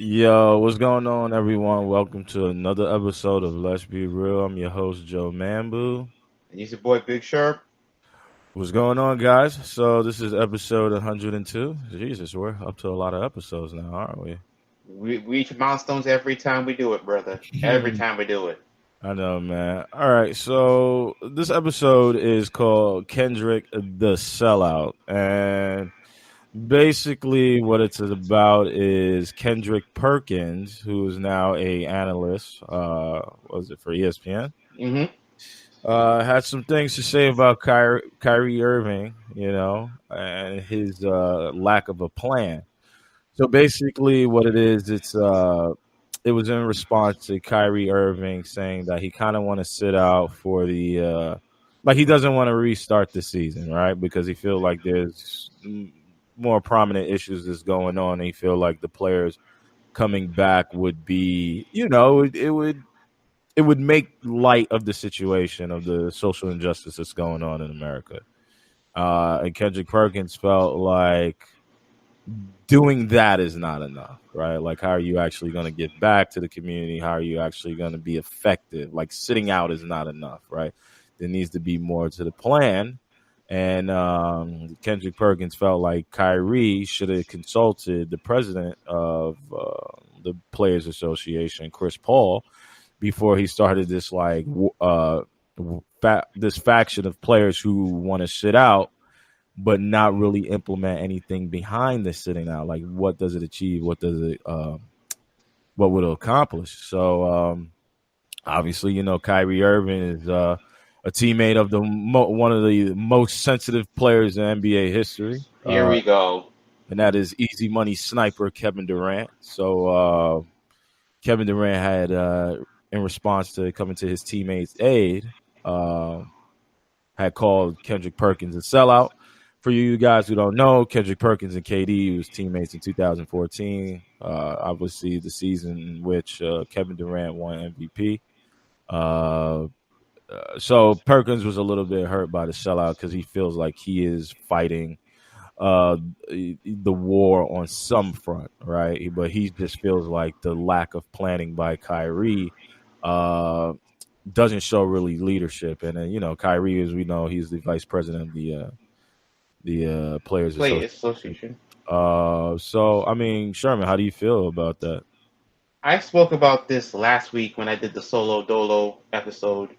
Yo, what's going on, everyone? Welcome to another episode of Let's Be Real. I'm your host, Joe Mambu. And he's your boy Big Sharp. What's going on, guys? So, this is episode 102. Jesus, we're up to a lot of episodes now, aren't we? We reach milestones every time we do it, brother. Every time we do it. I know, man. All right, so this episode is called Kendrick The Sell Out. And basically, what it's about is Kendrick Perkins, who is now a analyst, was it for ESPN? Mm-hmm. Had some things to say about Kyrie Irving, and his lack of a plan. So basically, what it is, it was in response to Kyrie Irving saying that he kind of want to sit out for like he doesn't want to restart the season, right? Because he feel like there's more prominent issues that's going on. And he feel like the players coming back would be, it would make light of the situation of the social injustice that's going on in America. And Kendrick Perkins felt like doing that is not enough, right? Like, how are you actually going to get back to the community? How are you actually going to be effective? Like, sitting out is not enough, right? There needs to be more to the plan. And Kendrick Perkins felt like Kyrie should have consulted the president of the Players Association, Chris Paul, before he started this this faction of players who want to sit out but not really implement anything behind the sitting out. Like, what does it achieve? What does it what would it accomplish? So obviously, Kyrie Irving is a teammate of one of the most sensitive players in NBA history. Here we go. And that is easy money sniper Kevin Durant. So Kevin Durant had in response to coming to his teammates' aid, had called Kendrick Perkins a sellout. For you guys who don't know, Kendrick Perkins and KD was teammates in 2014. Obviously, the season in which Kevin Durant won MVP. So Perkins was a little bit hurt by the sellout because he feels like he is fighting the war on some front, right? But he just feels like the lack of planning by Kyrie doesn't show really leadership. And then, Kyrie, as we know, he's the vice president of the Players Association. So, I mean, Sherman, how do you feel about that? I spoke about this last week when I did the Solo Dolo episode,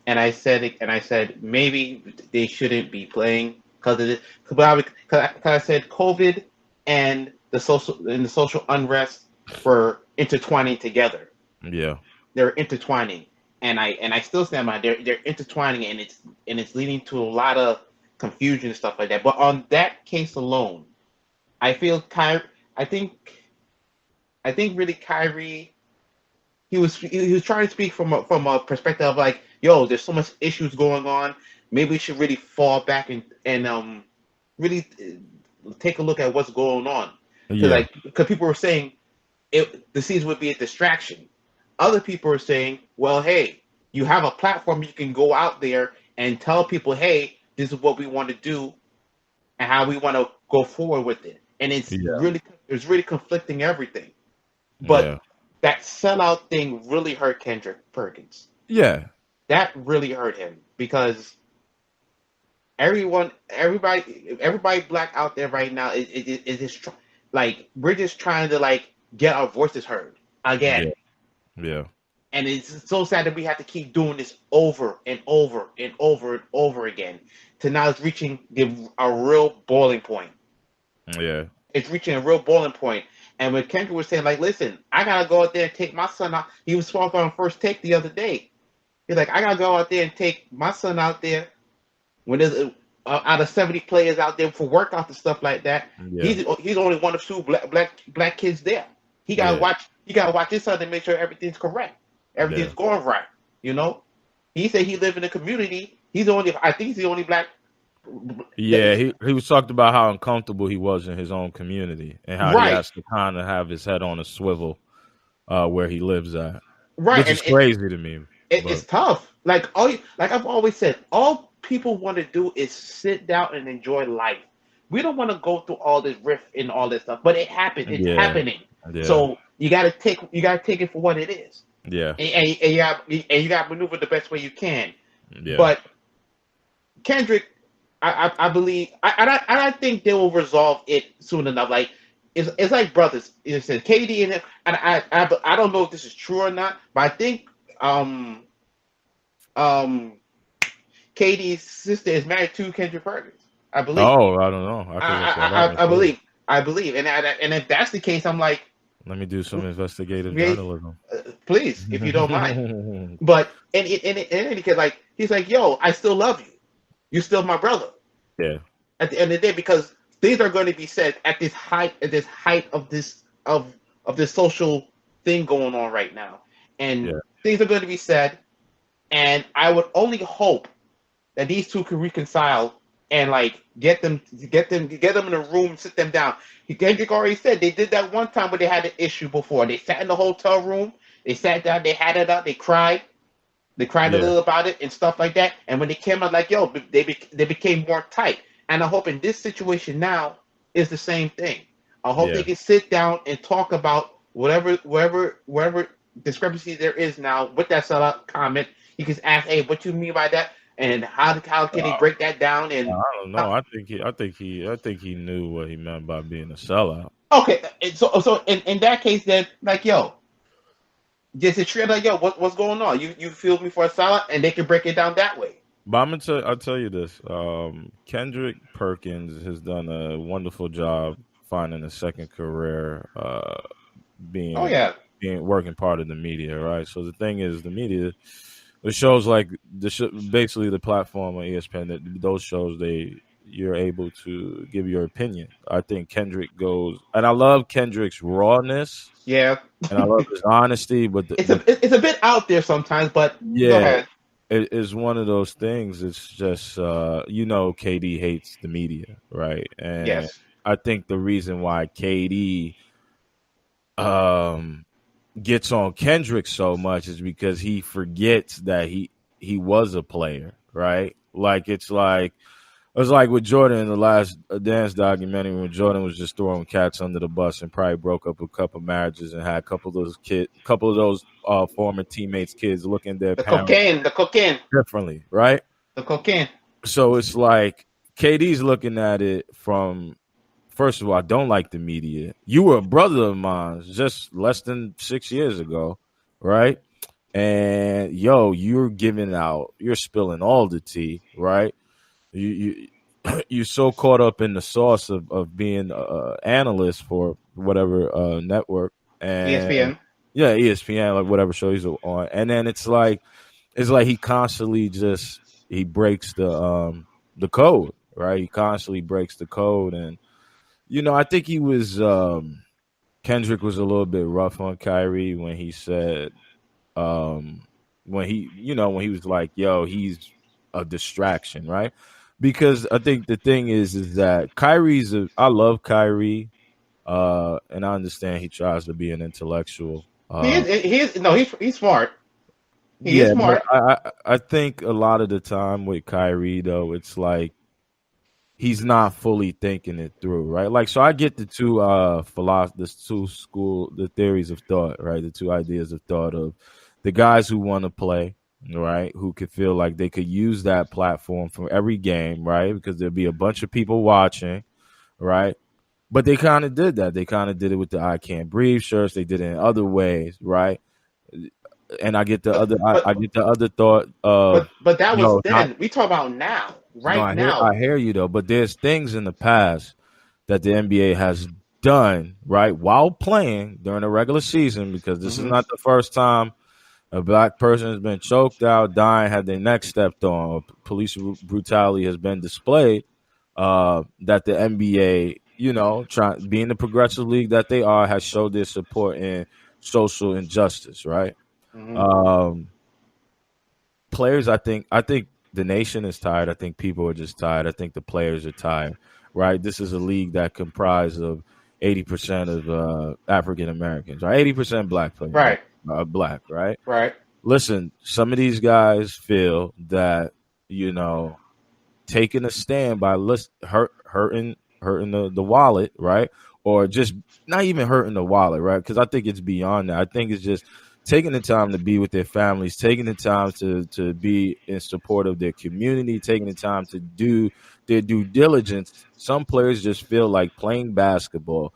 and I said maybe they shouldn't be playing because of this. Because I said COVID and the social unrest were intertwining together. Yeah, they're intertwining, and I still stand by they're intertwining, and it's leading to a lot of confusion and stuff like that. But on that case alone, I feel I think really Kyrie, he was trying to speak from a perspective of like, yo, there's so much issues going on. Maybe we should really fall back and really take a look at what's going on. yeah, Because people were saying the season would be a distraction. Other people are saying, well, hey, you have a platform, you can go out there and tell people, hey, this is what we want to do and how we want to go forward with it. And it's really conflicting everything. But yeah, that sellout thing really hurt Kendrick Perkins. yeah. That really hurt him because everybody black out there right now is just like, we're just trying to like get our voices heard again. Yeah. And it's so sad that we have to keep doing this over and over and over and over again. To now it's reaching a real boiling point. Yeah. It's reaching a real boiling point. And when Kendrick was saying, like, listen, I gotta go out there and take my son out. He was spoken on First Take the other day. He's like, I gotta go out there and take my son out there when there's out of 70 players out there for workouts and stuff like that. Yeah. He's only one of two black kids there. He gotta watch his son to make sure everything's correct. Everything's going right, He said he live in the community. I think he's the only black. Yeah, he was talked about how uncomfortable he was in his own community and how he has to kind of have his head on a swivel where he lives at. Right, which is crazy to me. It's tough. Like I've always said, all people want to do is sit down and enjoy life. We don't want to go through all this riff and all this stuff, but it happens. It's happening. Yeah. So you gotta take it for what it is, Yeah. and you got to maneuver the best way you can. Yeah. But Kendrick, I believe, I think they will resolve it soon enough. Like it's like brothers. It's KD and him, and I don't know if this is true or not, but I think um um KD's sister is married to Kendrick Perkins. I believe. Oh, I don't know. I could look that up. I believe. I believe, and if that's the case, I'm like, Let me do some investigative yeah, journalism. please, if you don't mind. But in any case, like he's like, yo, I still love you. You're still my brother. Yeah. At the end of the day, because things are going to be said at this height of this social thing going on right now, and Yeah. things are going to be said, and I would only hope that these two can reconcile and like get them in a room, sit them down. Kendrick already said they did that one time where they had an issue before. They sat in the hotel room, they sat down, they had it out, they cried. They cried a Yeah. little about it and stuff like that. And when they came out, like, yo, they became more tight. And I hope in this situation now is the same thing. I hope Yeah. they can sit down and talk about wherever discrepancy there is now with that sellout comment. You can ask, hey, what you mean by that? And how can they break that down? And I don't know. I think he knew what he meant by being a sellout. okay, and so in that case, then like, yo, just a trip like, yo, what's going on? You feel me for a sellout, and they can break it down that way. But I'll tell you this. Kendrick Perkins has done a wonderful job finding a second career, Oh being yeah, working part of the media, right? So the thing is, the media, the shows like basically the platform on ESPN, that those shows you're able to give your opinion. I think Kendrick goes, and I love Kendrick's rawness, yeah. and I love his honesty, but It's a bit out there sometimes, but go yeah, ahead. it is one of those things. It's just KD hates the media, right? And Yes. I think the reason why KD um gets on Kendrick so much is because he forgets that he was a player, right? Like it's like with Jordan in the last dance documentary, when Jordan was just throwing cats under the bus and probably broke up a couple marriages and had a couple of those former teammates' kids looking at their parents The cocaine, differently, right? the cocaine. So it's like KD's looking at it from, first of all, I don't like the media. You were a brother of mine just less than 6 years ago, right? And you're spilling all the tea, right? You you're so caught up in the sauce of being an analyst for whatever network, and ESPN. yeah, ESPN, like whatever show he's on, and then it's like he constantly just he breaks the code, right? He constantly breaks the code, and I think Kendrick was a little bit rough on Kyrie when he said, when he was like, yo, he's a distraction, right? Because I think the thing is that I love Kyrie, and I understand he tries to be an intellectual. He's smart. He is Yeah, but smart. I think a lot of the time with Kyrie though, it's like he's not fully thinking it through, right? Like, so I get the two the theories of thought, right? The two ideas of thought of the guys who want to play, right? Who could feel like they could use that platform for every game, right? Because there'd be a bunch of people watching, right? But they kind of did that. They kind of did it with the "I Can't Breathe" shirts. They did it in other ways, right? And I get the But other, but I get the other thought of, but that was not then. We talk about now, no, right now. I hear you though, but there's things in the past that the NBA has done right while playing during the regular season, because this is Hmm. not the first time a black person has been choked out, dying, had their neck stepped on, or police brutality has been displayed. That the NBA, being the progressive league that they are, has showed their support in social injustice, right? Hmm. Um, Players, I think the nation is tired. I think people are just tired. I think the players are tired, right? This is a league that comprises of 80% of African Americans, right? 80% black players, Right. black, right? Right. Listen, some of these guys feel that, taking a stand by hurting the wallet, right? or just not even hurting the wallet, right? Because I think it's beyond that. I think it's just taking the time to be with their families, taking the time to be in support of their community, taking the time to do their due diligence. Some players just feel like playing basketball,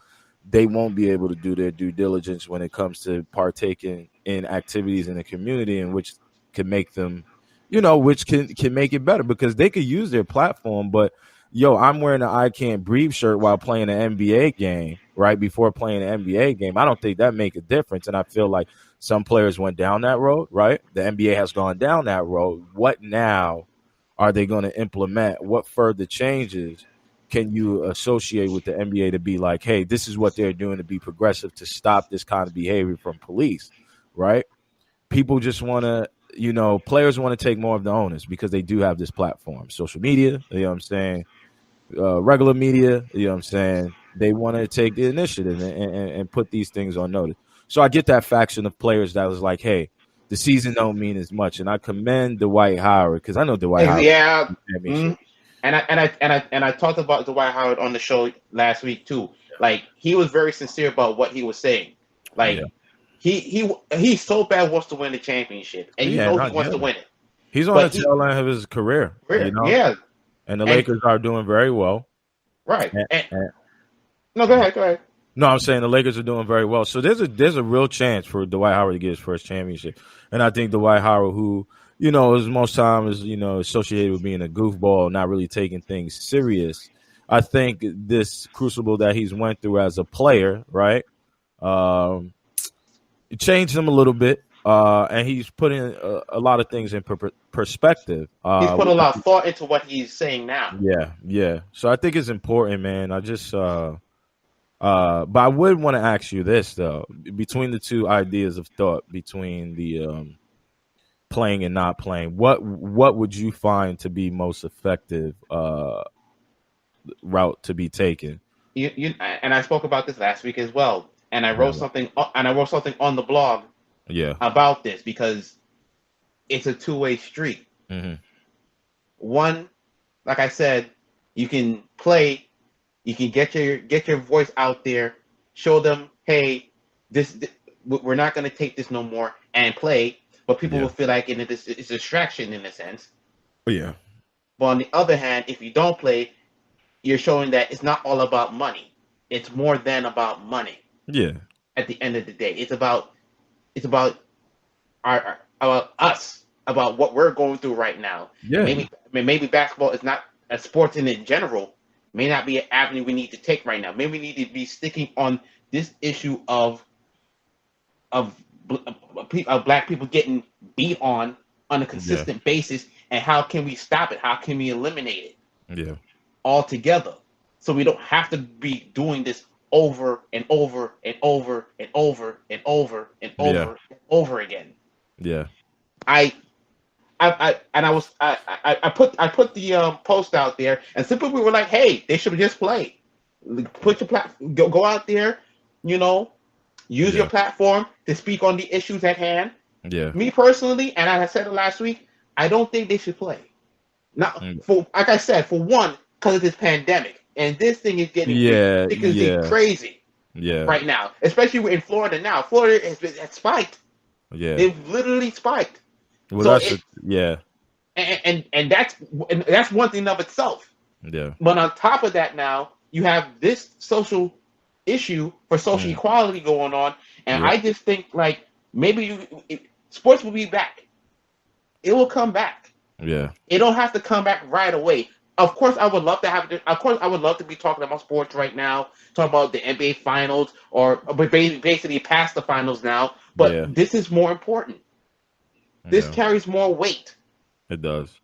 they won't be able to do their due diligence when it comes to partaking in activities in the community, in which can make them, which can make it better, because they could use their platform. But I'm wearing an I Can't Breathe shirt while playing an NBA game, right? Before playing an NBA game. I don't think that make a difference. And I feel like some players went down that road, right? The NBA has gone down that road. What now are they going to implement? What further changes can you associate with the NBA to be like, hey, this is what they're doing to be progressive, to stop this kind of behavior from police, right? People just want to, players want to take more of the onus because they do have this platform, social media, you know what I'm saying? Regular media, you know what I'm saying? They want to take the initiative and put these things on notice. So I get that faction of players that was like, hey, the season don't mean as much. And I commend Dwight Howard, because I know Dwight Howard. Yeah. And I talked about Dwight Howard on the show last week too. Like, he was very sincere about what he was saying. Like, he so bad wants to win the championship, and he wants to win it. He's on the tail end of his career. Yeah. And the Lakers are doing very well. Right. No, go ahead. No, I'm saying the Lakers are doing very well. So there's a real chance for Dwight Howard to get his first championship. And I think Dwight Howard, who, is most times, associated with being a goofball, not really taking things serious. I think this crucible that he's went through as a player, right, it changed him a little bit. And he's putting a lot of things in perspective. He's put a lot of thought into what he's saying now. Yeah. So I think it's important, man. I just but I would want to ask you this, though. Between the two ideas of thought, between the playing and not playing, what would you find to be most effective route to be taken? And I spoke about this last week as well. And I wrote something on the blog about this, because it's a two-way street. Mm-hmm. One, like I said, you can play, you can get your voice out there, show them, hey, this we're not going to take this no more, and play. But people will feel like it's a distraction in a sense. Yeah. But on the other hand, if you don't play, you're showing that it's not all about money. It's more than about money. Yeah. At the end of the day, it's about us, about what we're going through right now. Yeah. Maybe basketball is not a sports in general, may not be an avenue we need to take right now. Maybe we need to be sticking on this issue of black people getting beat on a consistent basis, and how can we stop it? How can we eliminate it? Altogether, so we don't have to be doing this over and over and over and over and over and over and over again. Yeah. I put the post out there, and some people were like, "Hey, they should just play. Put your go out there, use your platform to speak on the issues at hand." Yeah. Me personally, and I said it last week, I don't think they should play. Now, like I said, for one, because of this pandemic, and this thing is getting ridiculously crazy right now, especially in Florida now. Florida has spiked. Yeah. They've literally spiked. Well, so and that's one thing of itself. Yeah. But on top of that, now you have this social issue for social equality going on, and I just think like maybe sports will be back. It will come back. Yeah. It don't have to come back right away. Of course, I would love to be talking about sports right now, talking about the NBA finals, or basically past the finals now. But this is more important. This carries more weight. It does.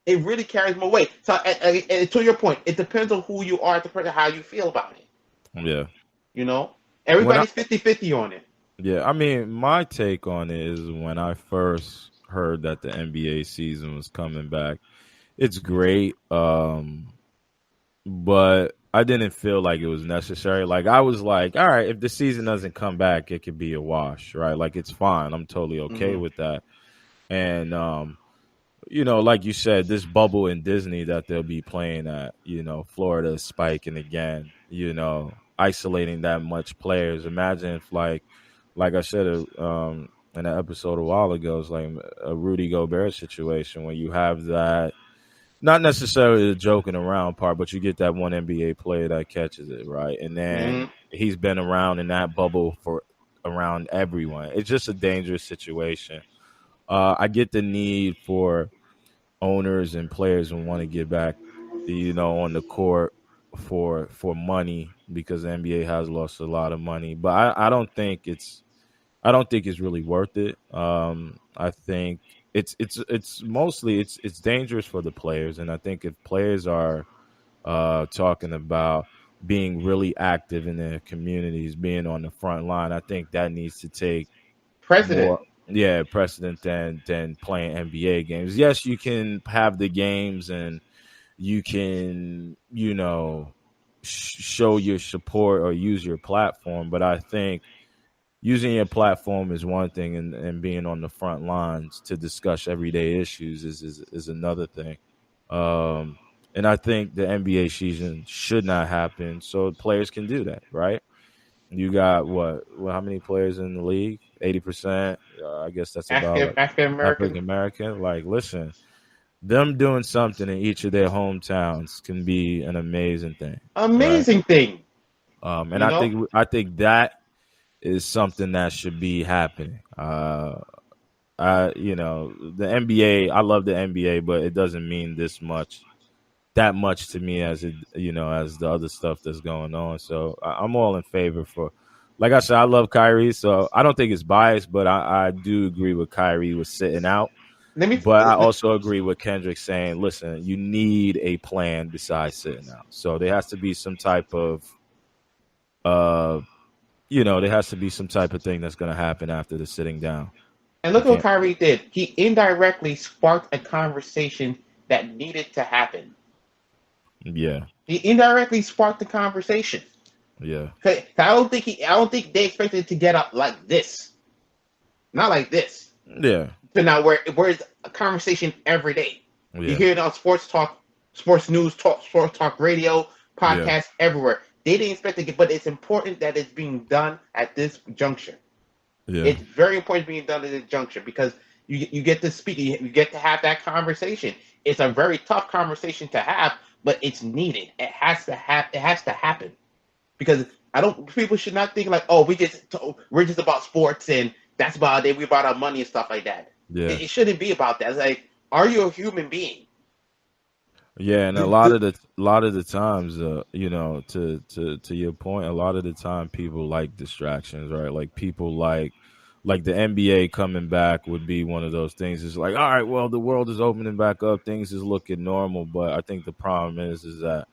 It really carries more weight. So, and to your point, it depends on who you are, it depends on how you feel about it. Yeah. Everybody's 50-50 on it. Yeah, I mean, my take on it is when I first heard that the NBA season was coming back, it's great, but I didn't feel like it was necessary. Like, I was like, all right, if the season doesn't come back, it could be a wash, right? Like, it's fine. I'm totally okay with that. And like you said, this bubble in Disney that they'll be playing at, Florida is spiking again, isolating that much players. Imagine if like I said, in an episode a while ago, it's like a Rudy Gobert situation when you have that, not necessarily the joking around part, but you get that one NBA player that catches it, right? And Hmm. then he's been around in that bubble for around everyone. It's just a dangerous situation. I get the need for owners and players who want to get back, on the court for money because the NBA has lost a lot of money. But I don't think it's really worth it. I think it's mostly it's dangerous for the players, and I think if players are talking about being really active in their communities, being on the front line, I think that needs to take President. more, yeah, precedent than playing NBA games. Yes, you can have the games and you can show your support or use your platform, but I think using your platform is one thing, and being on the front lines to discuss everyday issues is another thing. Um, and I think the NBA season should not happen so players can do that, right? You got what? Well, how many players in the league? 80%. I guess that's about like African African American. American. Like, listen, them doing something in each of their hometowns can be an amazing thing, right? Amazing thing. And You I know. think I think that is something that should be happening. The NBA. I love the NBA, but it doesn't mean that much to me as as the other stuff that's going on. So I'm all in favor for. Like I said, I love Kyrie, so I don't think it's biased, but I do agree with Kyrie with sitting out. Let me. But I also agree with Kendrick saying, listen, you need a plan besides sitting out. So there has to be some type of uh there has to be some type of thing that's going to happen after the sitting down. And You look what can't. Kyrie did. He indirectly sparked a conversation that needed to happen. Yeah, He indirectly sparked the conversation. yeah, 'Cause I don't think they expected it to get up like this. Not like this. yeah, To now where it's a conversation every day. You yeah, hear it on sports talk, sports news talk, sports talk radio, yeah, podcasts everywhere. They didn't expect it, but it's important that it's being done at this juncture. yeah, It's very important being done at this juncture because you get to speak, you get to have that conversation. It's a very tough conversation to have, but it's needed. It has to have. It has to happen because I don't. People should not think like, oh, we're just about sports and that's about it. We about our money and stuff like that. yeah. It shouldn't be about that. It's like, are you a human being? Yeah, and a lot of the times, to your point, a lot of the time people like distractions, right? Like people like the NBA coming back would be one of those things. It's like, all right, well, the world is opening back up, things is looking normal, but I think the problem is that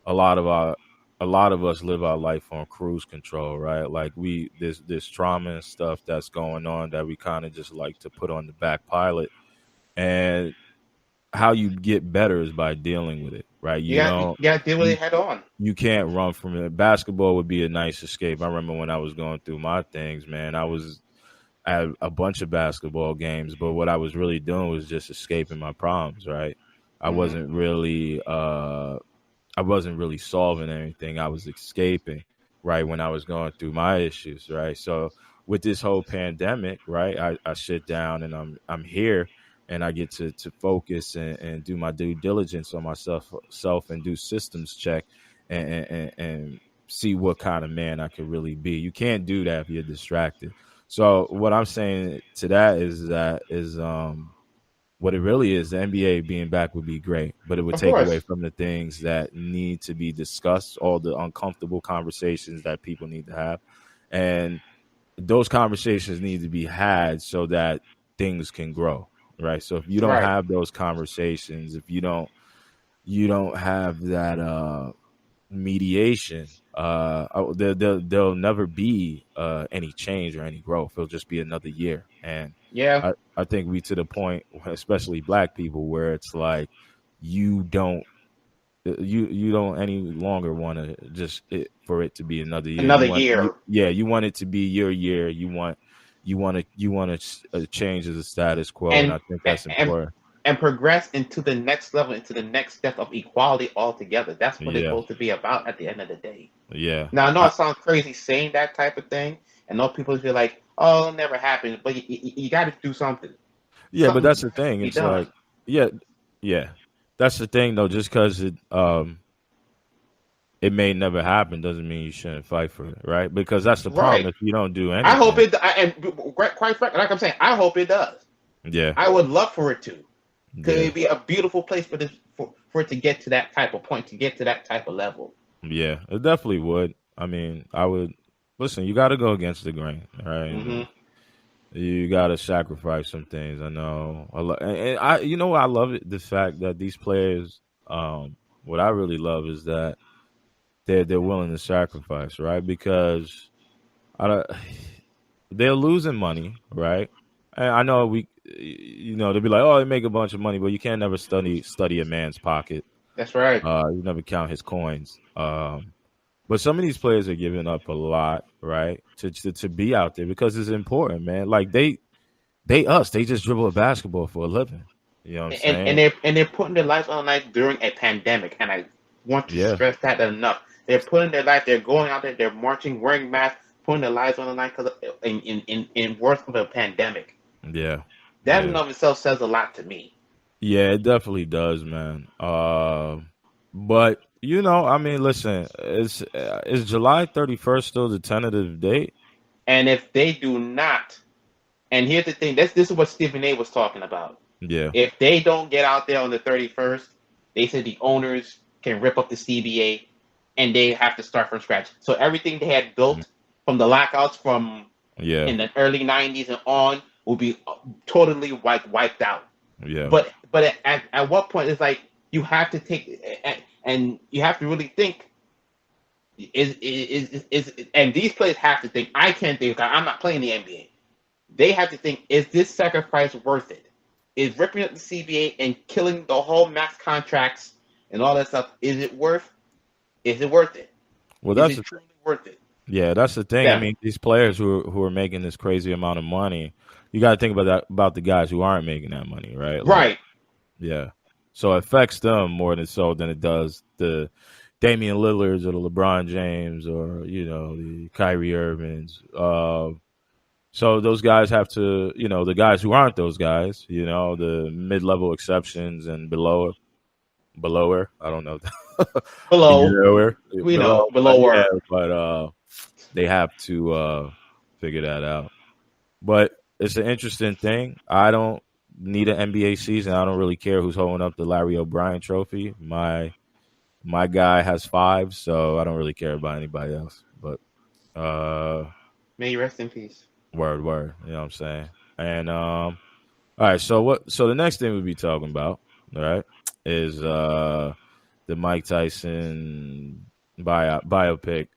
a lot of our a lot of us live our life on cruise control, right? Like there's trauma and stuff that's going on that we kind of just like to put on the back pilot, and how you get better is by dealing with it, right? You got to deal with You it head on. you can't run from it. Basketball would be a nice escape. I remember when I was going through my things, man. I was at a bunch of basketball games, but what I was really doing was just escaping my problems, right? I Hmm. wasn't really I wasn't really solving anything. I was escaping, right, when I was going through my issues, right? So with this whole pandemic, right, I sit down and I'm here and I get to focus and do my due diligence on myself self and do systems check and see what kind of man I could really be. You can't do that if you're distracted. So what I'm saying to that is what it really is, the NBA being back would be great, but it would Of take away course. from the things that need to be discussed, all the uncomfortable conversations that people need to have. And those conversations need to be had so that things can grow, right? So if you don't Right. have those conversations, if you don't have that mediation, there'll never be any change or any growth. It'll just be another year. And Yeah. I think we to the point, especially black people, where it's like you don't you don't any longer want to just for it to be another year. Another year. You want it to be your year. You want to change the status quo, and And I think that's and important. and progress into the next level, into the next step of equality altogether. That's what it's Yeah. supposed to be about at the end of the day. Yeah. Now, I know it sounds crazy saying that type of thing, and all people feel like, oh, it'll never happen, but you got to do something. Yeah, but Something that's the has to thing. be It's like, done. yeah, yeah. That's the thing though. Just because it may never happen doesn't mean you shouldn't fight for it, right? Because that's the problem Right. if you don't do I hope anything. it, and quite frankly, like I'm saying, I hope it does. Yeah. I would love for it to. Because Yeah. it'd be a beautiful place for this for it to get to that type of point, to get to that type of level. Yeah. It definitely would. I mean, I would listen, you gotta go against the grain, right? Hmm. And you gotta sacrifice some things. I know. And I you know what I love it the fact that these players what I really love is that they're willing to sacrifice, right? Because I don't, they're losing money, right? And I know they'll be like, oh, they make a bunch of money, but you can't never study a man's pocket. That's right. You never count his coins. But some of these players are giving up a lot, right, to be out there because it's important, man. Like they just dribble a basketball for a living. You know what I'm saying? And they're putting their lives on the line during a pandemic, and I want to Yeah, stress that enough. They're putting their life. They're going out there. They're marching, wearing masks, putting their lives on the line because in worse of a pandemic. yeah, That in yeah, and of itself says a lot to me. yeah. It definitely does, man. But I mean, listen, is July 31st still the tentative date? And if they do not, and here's the thing, this is what Stephen A. was talking about. Yeah, If they don't get out there on the 31st, they said the owners can rip up the CBA and they have to start from scratch. So everything they had built from the lockouts from yeah, in the early 90s and on will be totally wiped out. yeah. But at what point it's like you have to take and you have to really think is and these players have to think. I can't think. I'm not playing the NBA. They have to think: is this sacrifice worth it? Is ripping up the CBA and killing the whole max contracts and all that stuff? Is it worth? Is it worth it? Well, Is it truly worth it? that's the thing. I Yeah. mean, these players who are making this crazy amount of money, you got to think about the guys who aren't making that money, right? Like, Right. yeah. So it affects them more than it does the Damian Lillards or the LeBron James or the Kyrie Irvings. So those guys have to, the guys who aren't those guys, the mid-level exceptions and belower. I don't know. Below, Belower, we know, below, but below yeah, work. but they have to figure that out. But it's an interesting thing. I don't need an NBA season. I don't really care who's holding up the Larry O'Brien trophy. My guy has 5, so I don't really care about anybody else. But May you rest in peace. word. You know what I'm saying? And all right, so the next thing we'll be talking about, all right, is the Mike Tyson biopic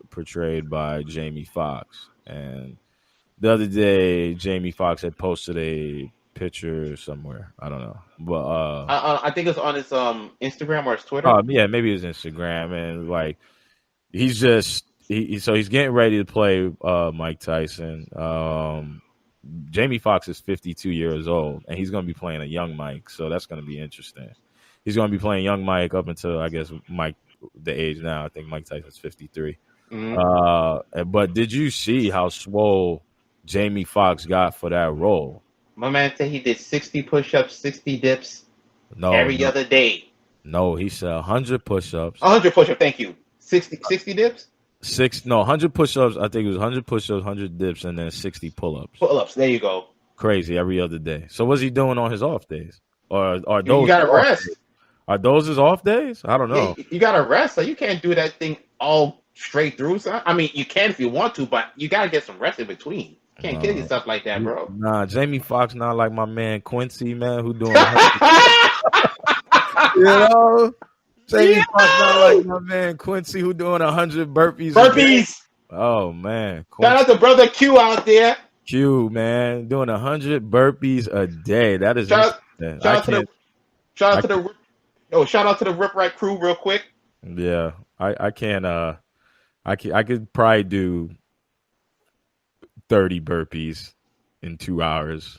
portrayed by Jamie Foxx. And the other day, Jamie Foxx had posted a picture somewhere. I don't know, but I think it's on his Instagram or his Twitter. yeah, maybe it's Instagram, and like he's just so he's getting ready to play Mike Tyson. Jamie Foxx is 52 years old, and he's going to be playing a young Mike, so that's going to be interesting. He's going to be playing young Mike up until I guess Mike the age now. I think Mike Tyson's 53. Mm-hmm. But did you see how swole Jamie Foxx got for that role? My man said he did 60 push-ups, 60 dips No, every other day. no, he said 100 push-ups, 100 push-ups. Thank you. 60 dips. 100 push-ups. I think it was 100 push-ups, 100 dips, and then 60 pull-ups. Pull-ups. There you go. Crazy every other day. So what's he doing on his off days? Or are You those gotta off rest. days? Are those his off days? I don't know. Yeah, you gotta rest. So you can't do that thing all straight through. So I mean, you can if you want to, but you gotta get some rest in between. You can't kill yourself like that, bro. Nah, Jamie Foxx not like my man Quincy, man, who doing Jamie Foxx not like my man Quincy, who doing 100 burpees. Burpees. Oh man, Shout out to brother Q out there. Q, man, doing 100 burpees a day. That is Shout out to the Rip Right crew real quick. Yeah, I can't. I could probably do 30 burpees in 2 hours.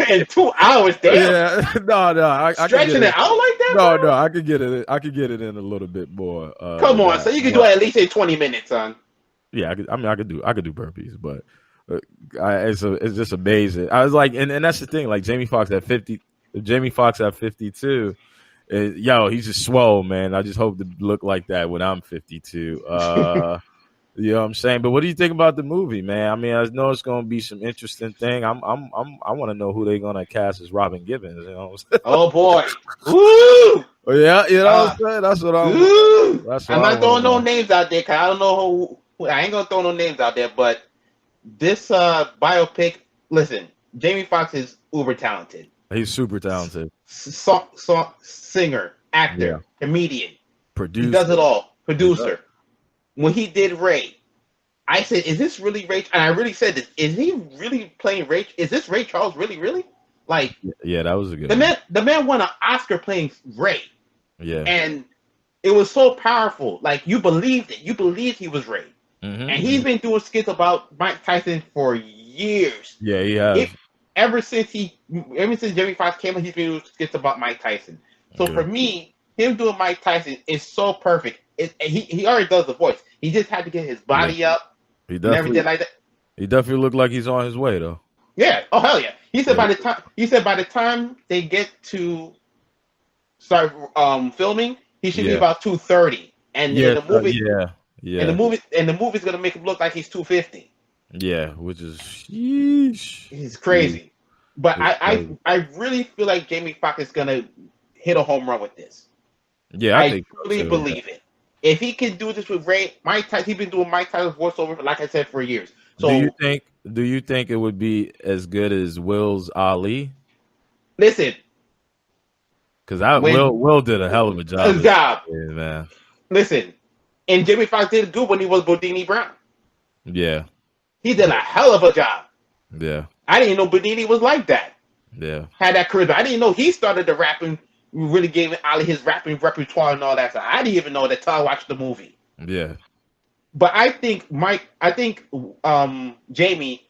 In 2 hours, damn. Yeah, no, I can get Stretching it. it out like that, No, bro? I could get it. I could get it in a little bit more. Come Than on, that. so you can do But it at least in 20 minutes, son. yeah, I could do burpees, but it's just amazing. I was like, and that's the thing. Like Jamie Foxx at 50, Jamie Foxx at 52. Yo, he's just swole, man. I just hope to look like that when I'm 52. You know what I'm saying? But what do you think about the movie, man? I mean, I know it's going to be some interesting thing. I want to know who they're going to cast as Robin Gibbons. You know what I'm saying? Oh boy, woo! Yeah, you know what I'm saying? That's what I'm. Ooh. That's what I'm I not want throwing to no know. names out there because I don't know who. I ain't gonna throw no names out there. But this biopic, listen, Jamie Foxx is uber talented. He's super talented. Singer, Yeah, actor, comedian. He producer. does it all. He does. Producer. When he did Ray, I said, "Is this really Ray?" And I really said this: "Is he really playing Ray? Is this Ray Charles really? Like Yeah, that was a good the one. man? The man won an Oscar playing Ray, Yeah. and it was so powerful. Like you believed it. You believed he was Ray, Mm-hmm. and he's been doing skits about Mike Tyson for years. Yeah, he has. Ever since Jamie Foxx came in, he's been doing skits about Mike Tyson. So Yeah. for me, him doing Mike Tyson is so perfect. He already does the voice. He just had to get his body up He and everything definitely, like that. he definitely looked like he's on his way though. Yeah. Oh hell yeah. He said Yeah. by the time they get to start filming, he should be Yeah. about 230. And in Yeah. the movie Yeah. and the movie's gonna make him look like he's 250. Yeah. Which is sheesh. He's crazy. But It's crazy. I really feel like Jamie Foxx is gonna hit a home run with this. Yeah, I think so, truly too. believe it. If he can do this with Ray, Mike Tyson, he's been doing Mike Tyson's voiceover, like I said, for years. So Do you think it would be as good as Will's Ali? listen, Because when Will did a hell of a job. job, Yeah, man. listen, and Jimmy Foxx did good when he was Bodini Brown. Yeah. He did a hell of a job. Yeah. I didn't know Bodini was like that. Yeah. Had that charisma. I didn't know he started the rapping, really gave Ali his rapping repertoire and all that stuff. I didn't even know that until I watched the movie. Yeah. But I think Jamie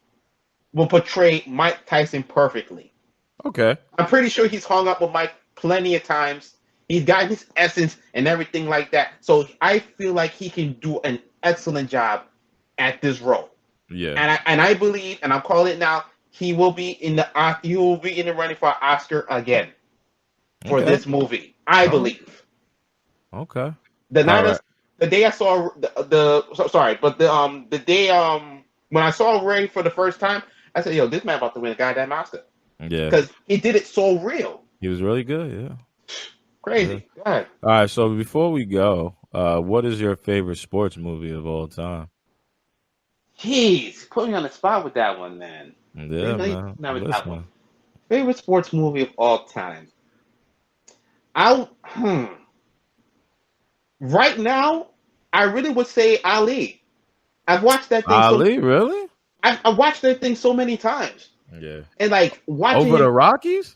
will portray Mike Tyson perfectly. Okay. I'm pretty sure he's hung up with Mike plenty of times. He's got his essence and everything like that. So I feel like he can do an excellent job at this role. Yeah. And I believe, and I'm calling it now, he will be in the running for an Oscar again for Okay. this movie. I believe. Okay. The night All right. the day I saw the day when I saw Ray for the first time, I said, "Yo, this man about to win a goddamn Oscar." Yeah. Because he did it so real. He was really good. Yeah. Crazy. Go ahead. All right. So before we go, what is your favorite sports movie of all time? Jeez, put me on the spot with that one, man. Yeah, man. Listen. Favorite sports movie of all time. Right now, I really would say Ali. I've watched that thing. Ali, really? I've watched that thing so many times, Yeah. and like watching Over the him. Rockies?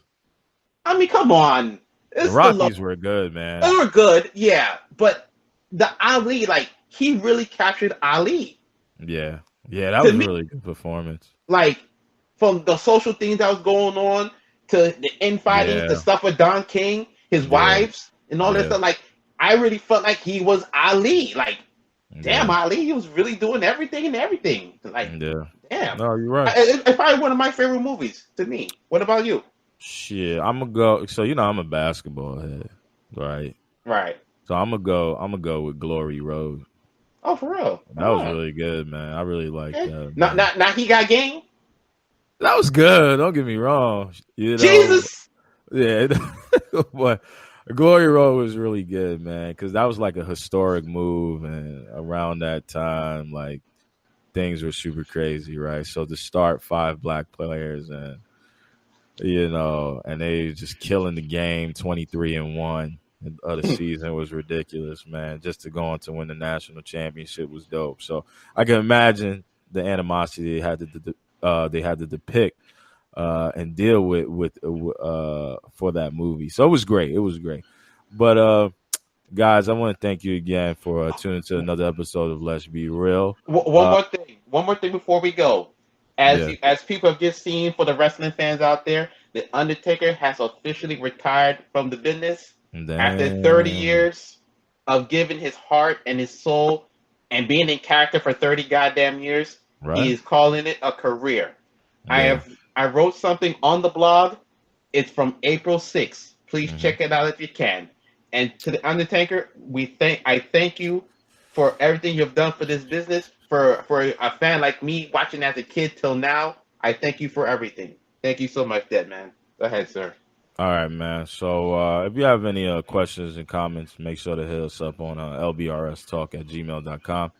I mean, come on. The Rockies were good, man. They were good, yeah. But the Ali, like he really captured Ali. Yeah. Yeah, that was a really good performance. Like from the social things that was going on to the infighting, Yeah. the stuff with Don King, his wives, and all that stuff. Like I really felt like he was Ali. Like, damn, Ali, he was really doing everything and everything. Like, damn. No, you're right. It's probably one of my favorite movies to me. What about you? Shit, I'm gonna go. So I'm a basketball head, right? Right. So I'm gonna go with Glory Road. Oh, for real? That was really good, man. I really liked that. Now he got game. That was good. Don't get me wrong. Jesus. Yeah, but Glory Road was really good, man, because that was like a historic move, and around that time, like things were super crazy, right? So to start 5 black players, and and they just killing the game, 23-1. The season was ridiculous, man. Just to go on to win the national championship was dope. So I can imagine the animosity they had to depict and deal with for that movie. So it was great. It was great. But guys, I want to thank you again for tuning to another episode of Let's Be Real. One more thing before we go. As people have just seen, for the wrestling fans out there, the Undertaker has officially retired from the business after 30 Damn. years of giving his heart and his soul and being in character for 30 goddamn years. He Right? is calling it a career. Yeah. I wrote something on the blog. It's from April 6th. Please Hmm. check it out if you can. And to the Undertaker, I thank you for everything you've done for this business. For a fan like me watching as a kid till now, I thank you for everything. Thank you so much, Dead Man. Go ahead, sir. All right, man. So if you have any questions and comments, make sure to hit us up on lbrstalk@gmail.com.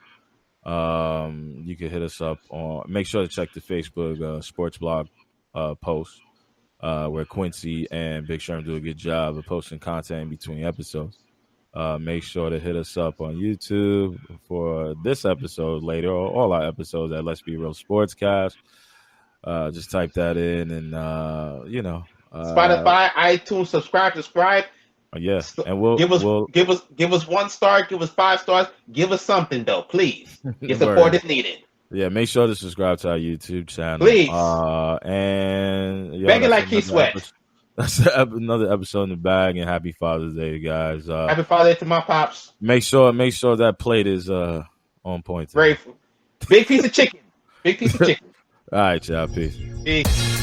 You can hit us up on. Make sure to check the Facebook sports blog post where Quincy and Big Sherm do a good job of posting content in between episodes. Make sure to hit us up on YouTube for this episode later, or all our episodes at Let's Be Real Sportscast. Just type that in, and Spotify, iTunes, subscribe. yeah, So and we'll give us 1 star, give us 5 stars, give us something though, please. Your support word. is needed. Yeah, make sure to subscribe to our YouTube channel. Please. And Beg it like Keith Sweat. That's another episode in the bag, and happy Father's Day, guys. Happy Father's Day to my pops. Make sure that plate is on point. Grateful. Big piece of chicken. Big piece of chicken. All right, y'all. Peace. Peace.